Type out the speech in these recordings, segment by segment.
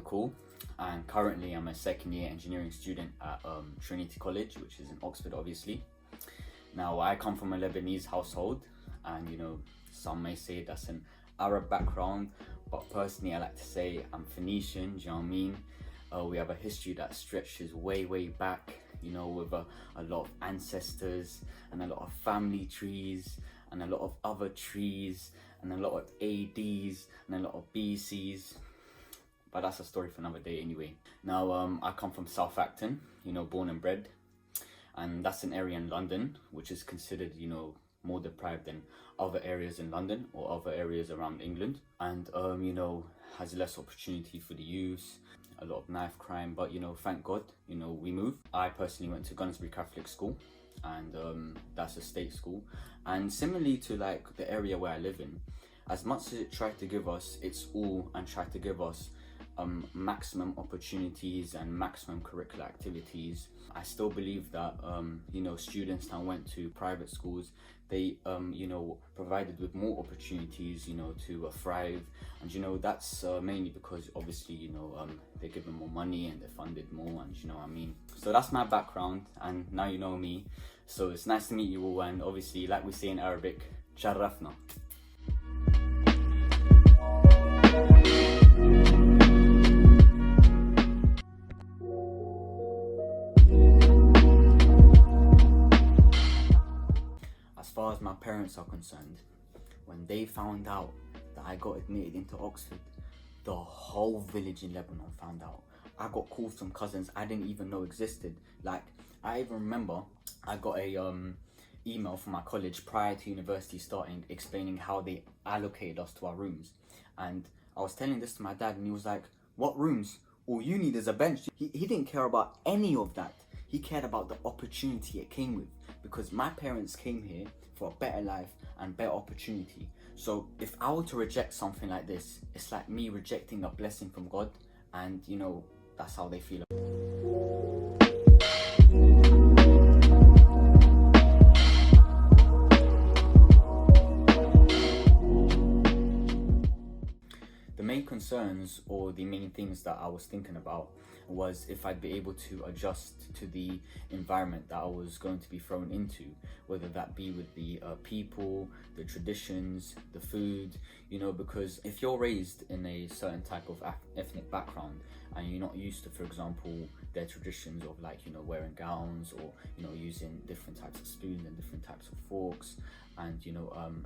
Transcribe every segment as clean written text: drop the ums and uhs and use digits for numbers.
call, and currently I'm a second year engineering student at Trinity College, which is in Oxford, obviously. Now, I come from a Lebanese household, and some may say that's an Arab background, but personally I like to say I'm Phoenician. Do you know what I mean? We have a history that stretches way back, with a lot of ancestors and a lot of family trees and a lot of other trees and a lot of ADs and a lot of BCs. But that's a story for another day anyway. Now, I come from South Acton, born and bred. And that's an area in London, which is considered, more deprived than other areas in London or other areas around England. And, has less opportunity for the youth, a lot of knife crime. But, thank God, we moved. I personally went to Gunsbury Catholic School, and that's a state school. And similarly to like the area where I live in, as much as it tried to give us its all and tried to give us maximum opportunities and maximum curricular activities, I still believe that students that went to private schools, they provided with more opportunities to thrive. And that's mainly because obviously they give them more money and they're funded more, and you know what I mean. So that's my background, and now you know me. So it's nice to meet you all, and obviously, like we say in Arabic, شرفنا. As far as my parents are concerned, when they found out that I got admitted into Oxford, the whole village in Lebanon found out. I got calls from cousins I didn't even know existed. Like, I even remember I got a email from my college prior to university starting, explaining how they allocated us to our rooms. And I was telling this to my dad, and he was like, "What rooms? All you need is a bench." He didn't care about any of that. He cared about the opportunity it came with, because my parents came here for a better life and better opportunity. So if I were to reject something like this, it's like me rejecting a blessing from God, and that's how they feel. The main concerns, or the main things that I was thinking about, was if I'd be able to adjust to the environment that I was going to be thrown into, whether that be with the people, the traditions, the food, because if you're raised in a certain type of ethnic background and you're not used to, for example, their traditions of like, wearing gowns, or, using different types of spoons and different types of forks, and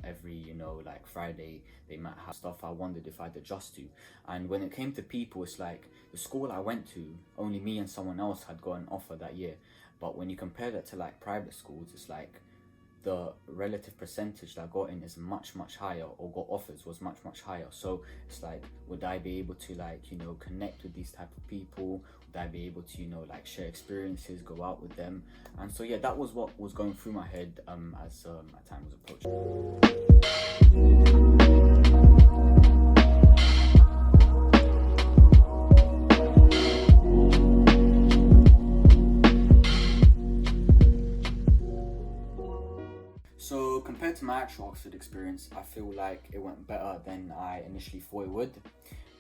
every like Friday they might have stuff I wondered if I'd adjust to. And when it came to people, it's like the school I went to, only me and someone else had got an offer that year. But when you compare that to like private schools, it's like the relative percentage that I got in is much higher, or got offers was much higher. So it's like, would I be able to like connect with these type of people? Would I be able to like share experiences, go out with them? And so yeah, that was what was going through my head as my time was approaching. So compared to my actual Oxford experience, I feel like it went better than I initially thought it would.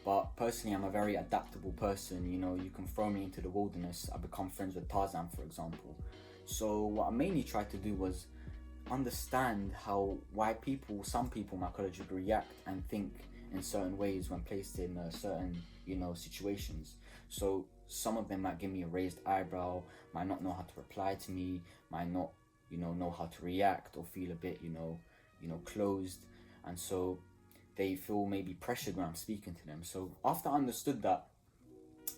But personally, I'm a very adaptable person. You can throw me into the wilderness, I become friends with Tarzan, for example. So what I mainly tried to do was understand why some people in my college would react and think in certain ways when placed in certain situations. So some of them might give me a raised eyebrow, might not know how to reply to me, might not know how to react, or feel a bit closed, and so they feel maybe pressured when I'm speaking to them. So after I understood that,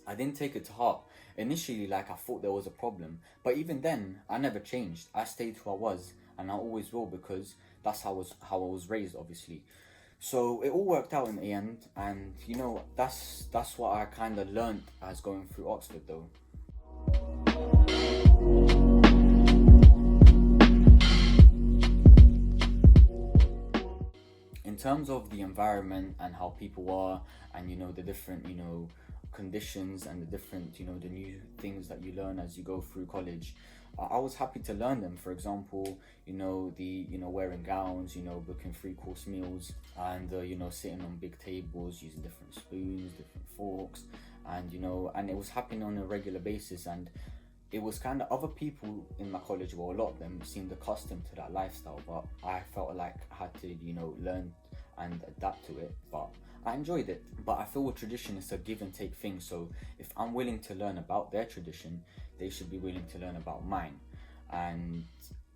I didn't take it to heart. Initially, like, I thought there was a problem, but even then I never changed. I stayed who I was, and I always will, because that's how I was raised, obviously. So it all worked out in the end, and that's what I kind of learned as going through Oxford though. In terms of the environment and how people are, and the different conditions and the different the new things that you learn as you go through college, I was happy to learn them. For example, the wearing gowns, booking 3-course meals, and sitting on big tables, using different spoons, different forks, and and it was happening on a regular basis, and it was kind of, other people in my college, well, a lot of them seemed accustomed to that lifestyle, but I felt like I had to learn and adapt to it. But I enjoyed it. But I feel with tradition, it's a give and take thing. So if I'm willing to learn about their tradition, they should be willing to learn about mine. And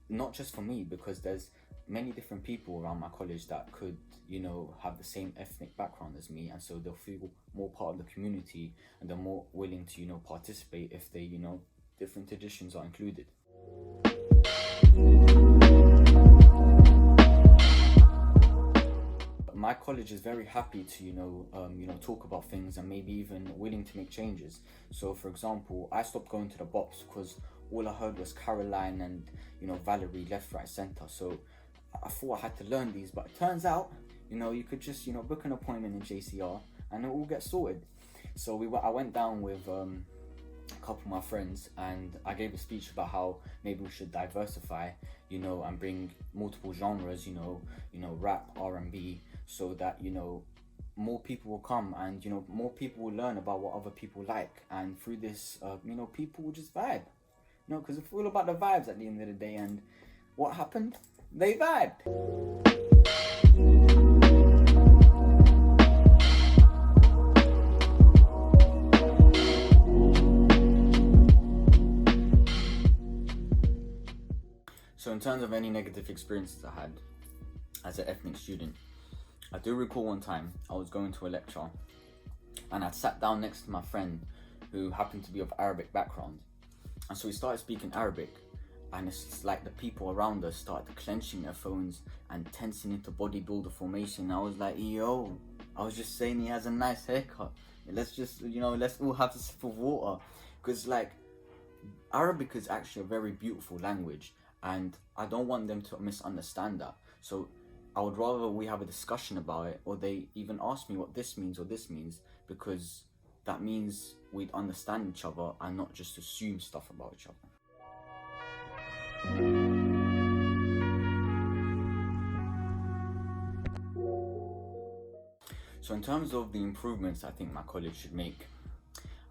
not just for me, because there's many different people around my college that could have the same ethnic background as me, and so they'll feel more part of the community, and they're more willing to participate if they different traditions are included. My college is very happy to talk about things, and maybe even willing to make changes. So for example, I stopped going to the box because all I heard was Caroline and Valerie left, right, center. So I thought I had to learn these, but it turns out you could just book an appointment in JCR and it all gets sorted. So I went down with a couple of my friends, and I gave a speech about how maybe we should diversify and bring multiple genres, rap, R&B, so that more people will come, and more people will learn about what other people like, and through this people will just vibe, because it's all about the vibes at the end of the day. And what happened? They vibed. So in terms of any negative experiences I had as an ethnic student, I do recall one time I was going to a lecture, and I sat down next to my friend who happened to be of Arabic background. And so we started speaking Arabic, and it's like the people around us started clenching their phones and tensing into bodybuilder formation. I was like, yo, I was just saying he has a nice haircut. Let's just, let's all have a sip of water. Because Arabic is actually a very beautiful language, and I don't want them to misunderstand that. So I would rather we have a discussion about it, or they even ask me what this means or this means, because that means we'd understand each other and not just assume stuff about each other. So in terms of the improvements I think my college should make,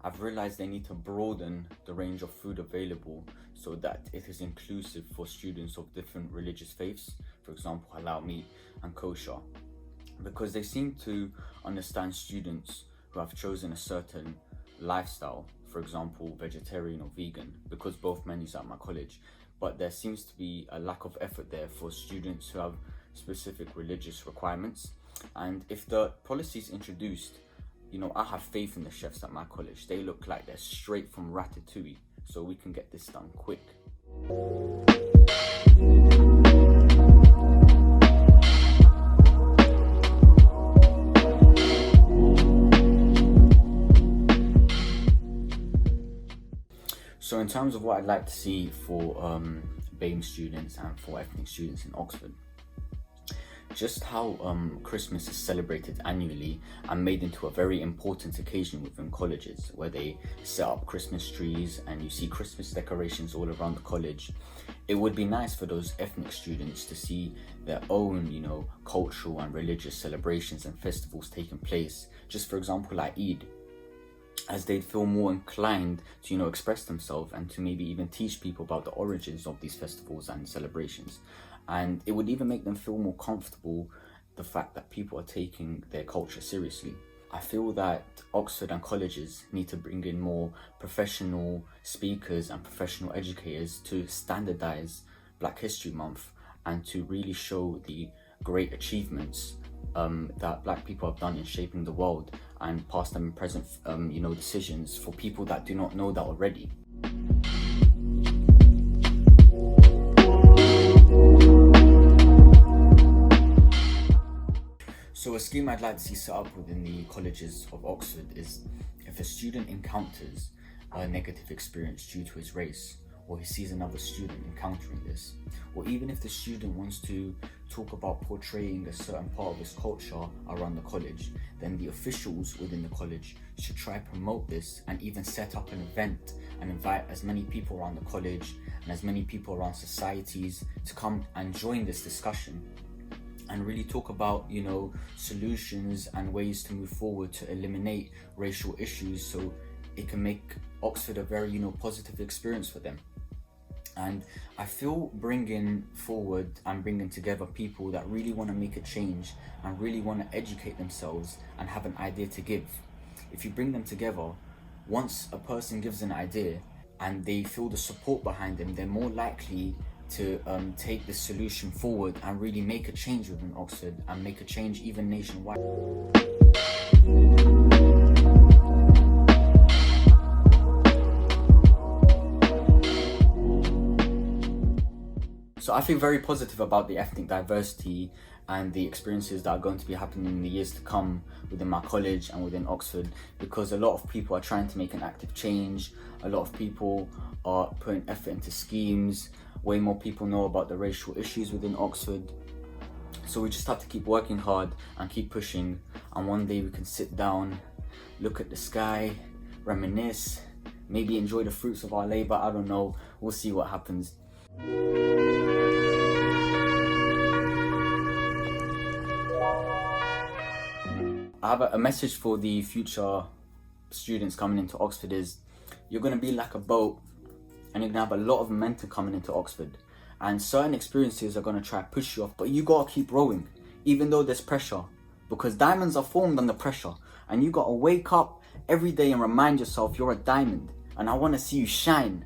I've realized they need to broaden the range of food available so that it is inclusive for students of different religious faiths, for example, halal meat and kosher, because they seem to understand students who have chosen a certain lifestyle, for example, vegetarian or vegan, because both menus are at my college. But there seems to be a lack of effort there for students who have specific religious requirements. And if the policy is introduced, I have faith in the chefs at my college. They look like they're straight from Ratatouille, so we can get this done quick. So in terms of what I'd like to see for BAME students and for ethnic students in Oxford, just how Christmas is celebrated annually and made into a very important occasion within colleges, where they set up Christmas trees and you see Christmas decorations all around the college. It would be nice for those ethnic students to see their own, cultural and religious celebrations and festivals taking place, just for example like Eid, as they'd feel more inclined to express themselves and to maybe even teach people about the origins of these festivals and celebrations. And it would even make them feel more comfortable, the fact that people are taking their culture seriously. I feel that Oxford and colleges need to bring in more professional speakers and professional educators to standardize Black History Month and to really show the great achievements that Black people have done in shaping the world, and past and present decisions for people that do not know that already. So a scheme I'd like to see set up within the colleges of Oxford is, if a student encounters a negative experience due to his race, or he sees another student encountering this, or even if the student wants to talk about portraying a certain part of his culture around the college, then the officials within the college should try to promote this and even set up an event and invite as many people around the college and as many people around societies to come and join this discussion. and really talk about, you know, solutions and ways to move forward to eliminate racial issues, so it can make Oxford a very, you know, positive experience for them. And I feel bringing forward and bringing together people that really want to make a change and really want to educate themselves and have an idea to give. If you bring them together, once a person gives an idea and they feel the support behind them, they're more likely to take the solution forward and really make a change within Oxford and make a change even nationwide. So I feel very positive about the ethnic diversity and the experiences that are going to be happening in the years to come within my college and within Oxford, because a lot of people are trying to make an active change. A lot of people are putting effort into schemes. Way more people know about the racial issues within Oxford. So we just have to keep working hard and keep pushing, and one day we can sit down, look at the sky, reminisce, maybe enjoy the fruits of our labor. I don't know, we'll see what happens. I have a message for the future students coming into Oxford is, you're going to be like a boat and you're going to have a lot of momentum coming into Oxford, and certain experiences are going to try to push you off, but you got to keep rowing even though there's pressure, because diamonds are formed under pressure, and you got to wake up every day and remind yourself you're a diamond, and I want to see you shine.